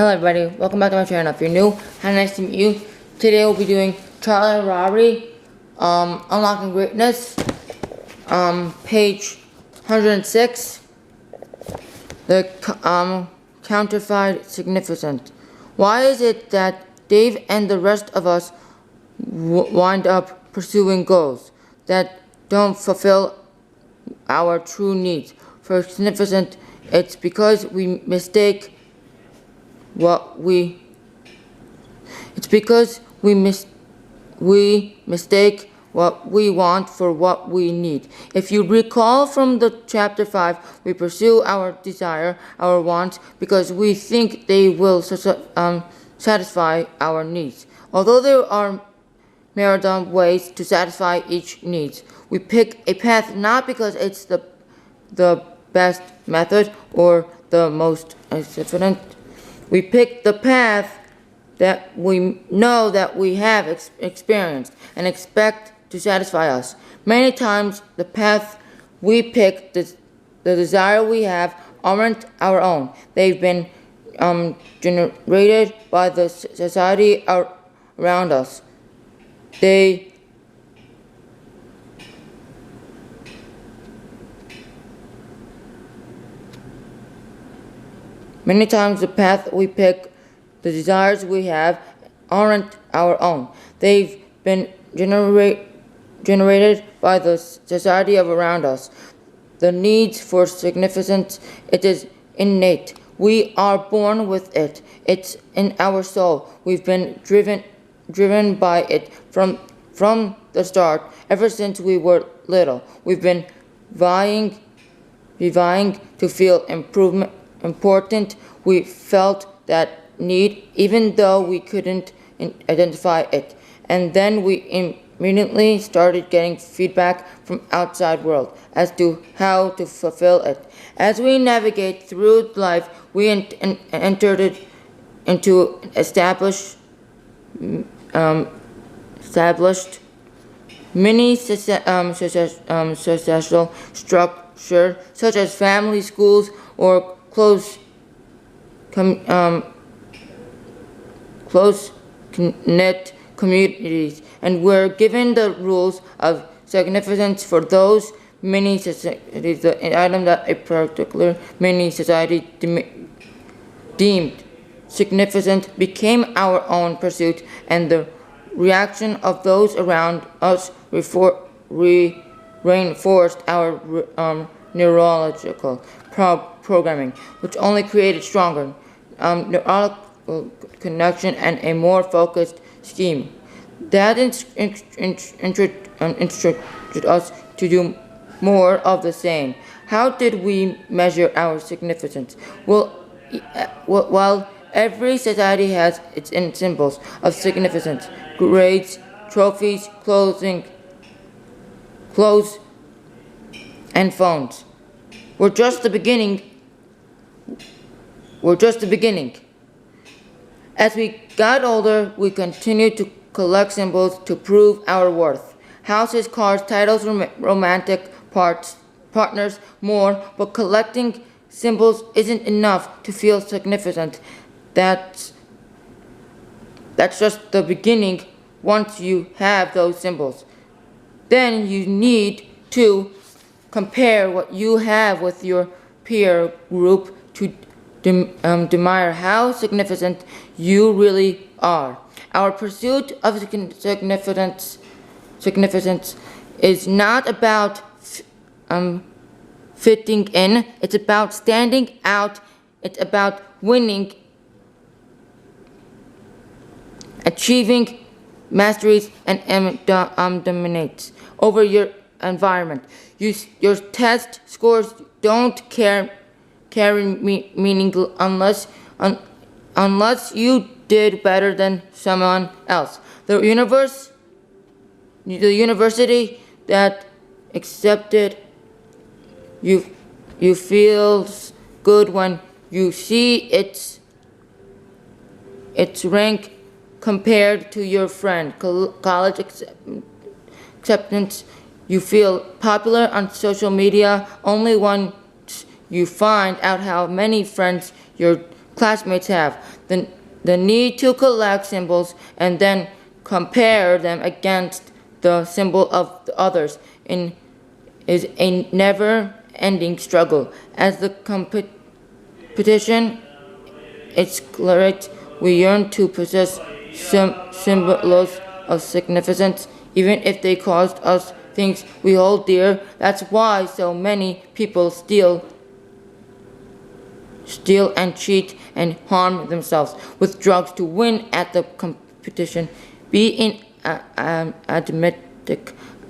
Hello everybody, welcome back to my channel. If you're new, hi, nice to meet you. Today we'll be doing Trial and Robbery, Unlocking Greatness, page 106, the counterfeit significance. Why is it that Dave and the rest of us wind up pursuing goals that don't fulfill our true needs? For significance, it's because we mistake what we want for what we need. If you recall from the chapter 5, we pursue our desire, our wants, because we think they will satisfy our needs. Although there are myriad ways to satisfy each need, we pick a path not because it's the best method or the most efficient. We pick the path that we know that we have experienced and expect to satisfy us. Many times, the path we pick, the desire we have, aren't our own. They've been generated by the society around us. Many times the path we pick, the desires we have, aren't our own. They've been generated by the society around us. The need for significance, it is innate. We are born with it. It's in our soul. We've been driven by it from the start. Ever since we were little, we've been vying to feel important. We felt that need even though we couldn't identify it. And then we immediately started getting feedback from outside world as to how to fulfill it. As we navigate through life, we entered it into established many social structure such as family, schools, or close-knit communities, and we're given the rules of significance for those many societies. The item that a particular mini society deemed significant became our own pursuit, and the reaction of those around us reinforced our neurological programming, which only created stronger neurological connection and a more focused scheme. That instructed us to do more of the same. How did we measure our significance? Well, every society has its own symbols of significance: grades, trophies, clothes, and phones. We're just the beginning. As we got older, we continued to collect symbols to prove our worth. Houses, cars, titles, romantic partners, more. But collecting symbols isn't enough to feel significant. That's just the beginning. Once you have those symbols, then you need to compare what you have with your peer group to admire how significant you really are. Our pursuit of significance is not about fitting in. It's about standing out. It's about winning, achieving masteries, and dominates over your environment. Your test scores don't carry meaning unless you did better than someone else. The university that accepted you feels good when you see its rank compared to your friend. College acceptance, you feel popular on social media only once you find out how many friends your classmates have. the need to collect symbols and then compare them against the symbol of the others is a never-ending struggle. As the competition accelerates, we yearn to possess symbols of significance, even if they cost us things we hold dear. That's why so many people steal and cheat and harm themselves with drugs to win at the competition, be it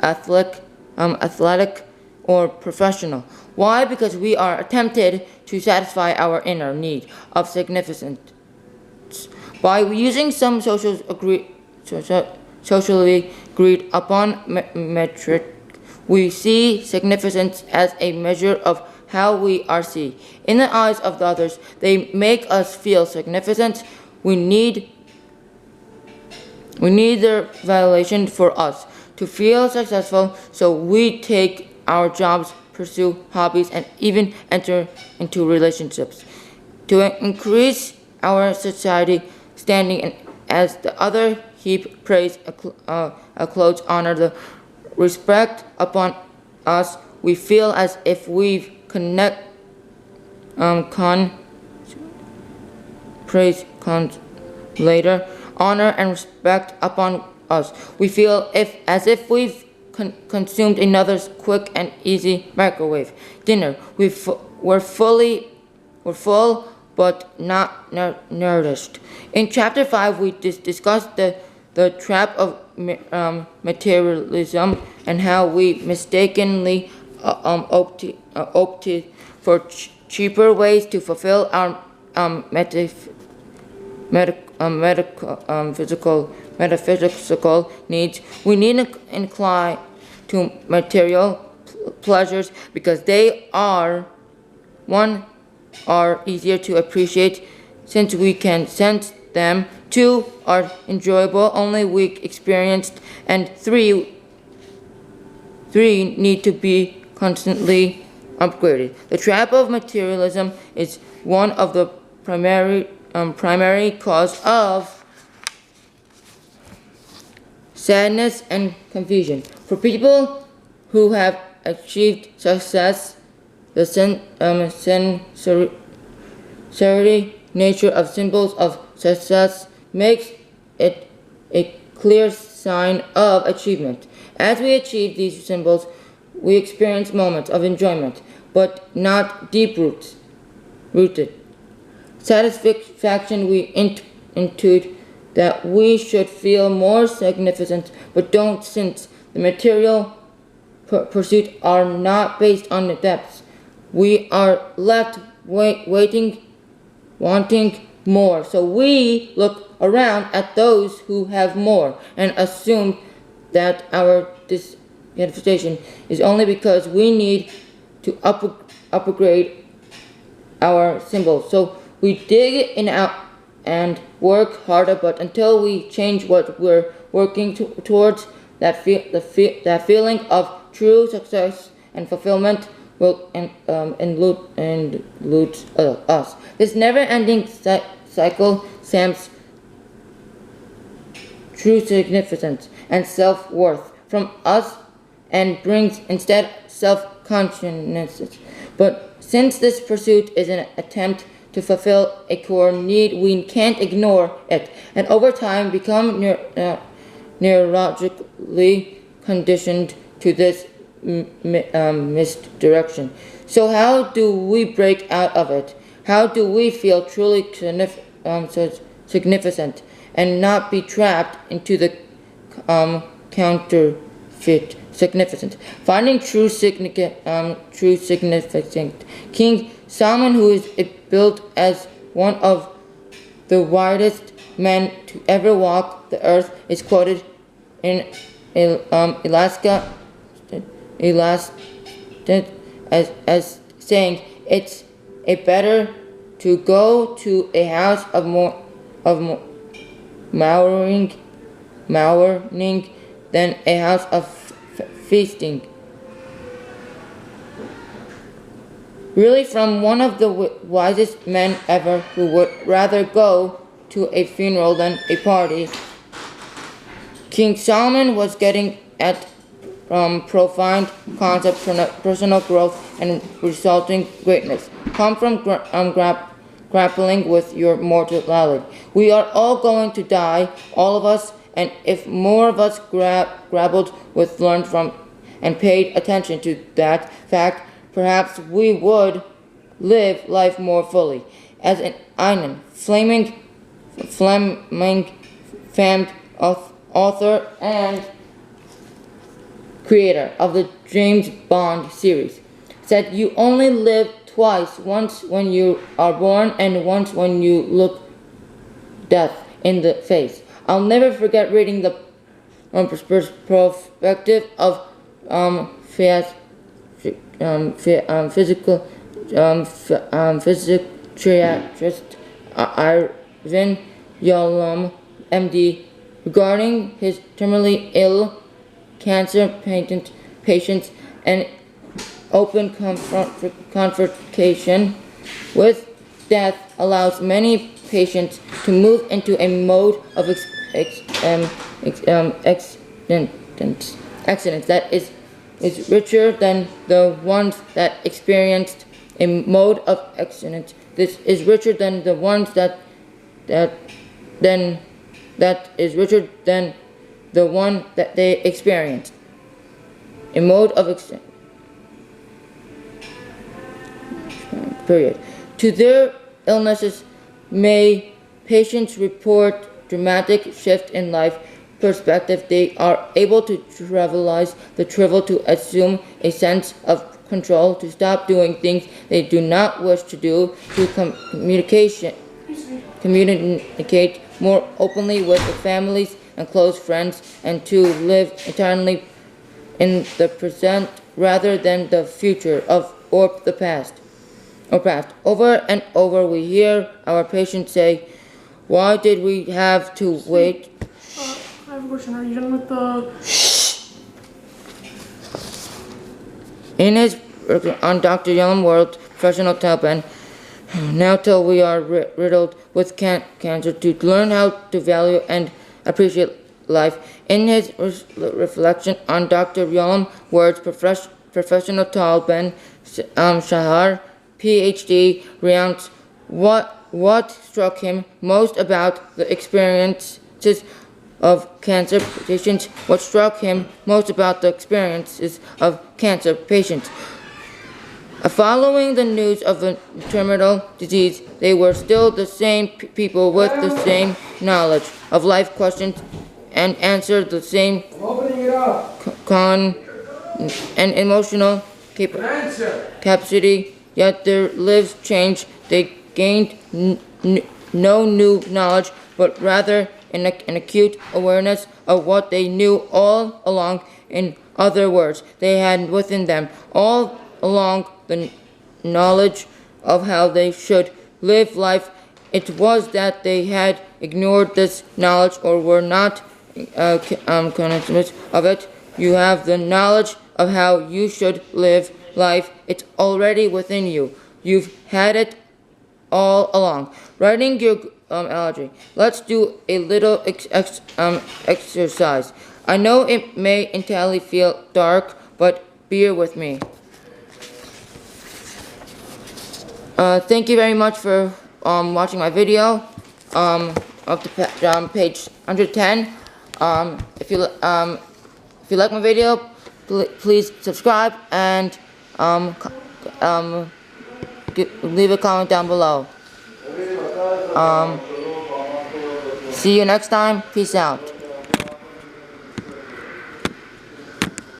athletic or professional. Why? Because we are tempted to satisfy our inner need of significance. By using some socially agreed upon metric, we see significance as a measure of how we are seen. In the eyes of the others, they make us feel significant. We need their validation for us to feel successful, so we take our jobs, pursue hobbies, and even enter into relationships to increase our society standing, and as the other heap praise, applause, honor, the respect upon us, we feel as if we've later, honor and respect upon us. We feel as if we've consumed another's quick and easy microwave dinner. We're full but not nourished. In chapter 5, we discussed the trap of materialism and how we mistakenly opted for cheaper ways to fulfill our metaphysical needs. We need to incline to material pleasures because they are easier to appreciate since we can sense them. 2 are enjoyable, only we experienced, and 3 need to be constantly upgraded. The trap of materialism is one of the primary cause of sadness and confusion. For people who have achieved success, the sensory nature of symbols of success makes it a clear sign of achievement. As we achieve these symbols, we experience moments of enjoyment, but not deep-rooted satisfaction. We intuit that we should feel more significant, but don't, since the material pursuits are not based on the depths. We are left wanting more, so we look around at those who have more and assume that our dissatisfaction is only because we need to upgrade our symbols. So we dig in out and work harder, but until we change what we're working towards, that feeling of true success and fulfillment will elude us. This never-ending cycle saps true significance and self-worth from us and brings instead self-consciousness. But since this pursuit is an attempt to fulfill a core need, we can't ignore it, and over time become neurologically conditioned to this misdirection. So how do we break out of it? How do we feel truly significant and not be trapped into the counterfeit significance? Finding true significance. King Solomon, who is built as one of the wisest men to ever walk the earth, is quoted in as saying, "It's better to go to a house of mowering than a house of feasting." Really, from one of the wisest men ever, who would rather go to a funeral than a party. King Solomon was getting at profound concepts from personal growth and resulting greatness. Come from grappling with your mortality. We are all going to die, all of us, and if more of us grappled with, learned from, and paid attention to that fact, perhaps we would live life more fully. As an Einen, famed author and creator of the James Bond series, said, "You only live twice, once when you are born and once when you look death in the face." I'll never forget reading the perspective of physician physiciatrist Ivan Yalom, MD, regarding his terminally ill cancer patients and open confrontation with death allows many patients to move into a mode of accidents that is richer than the ones that experienced a mode of accident. This is richer than the ones that is richer than the one that they experienced. A mode of accident. Period. To their illnesses, may patients report dramatic shift in life perspective. They are able to trivialize the trivial, to assume a sense of control, to stop doing things they do not wish to do, to communicate more openly with their families and close friends, and to live eternally in the present rather than the future or the past. Over and over we hear our patients say, "Why did we have to wait?" I have a question. Are you done with the... In his on Dr. Yalom World Professional Taliban, now till we are riddled with cancer, to learn how to value and appreciate life. In his reflection on Dr. Yalom World's Professional Taliban, Shahar, PhD, recounts what struck him most about the experiences of cancer patients. What struck him most about the experiences of cancer patients. Following the news of the terminal disease, they were still the same people with the same knowledge of life questions and answered the same and emotional capacity. Yet their lives changed. They gained no new knowledge, but rather an acute awareness of what they knew all along. In other words, they had within them all along the knowledge of how they should live life. It was that they had ignored this knowledge or were not conscious of it. You have the knowledge of how you should live life. It's already within you. You've had it all along. Writing your allergy. Let's do a little exercise. I know it may entirely feel dark, but bear with me. Thank you very much for watching my video up to page 110. If you like my video, please subscribe and leave a comment down below. See you next time. Peace out.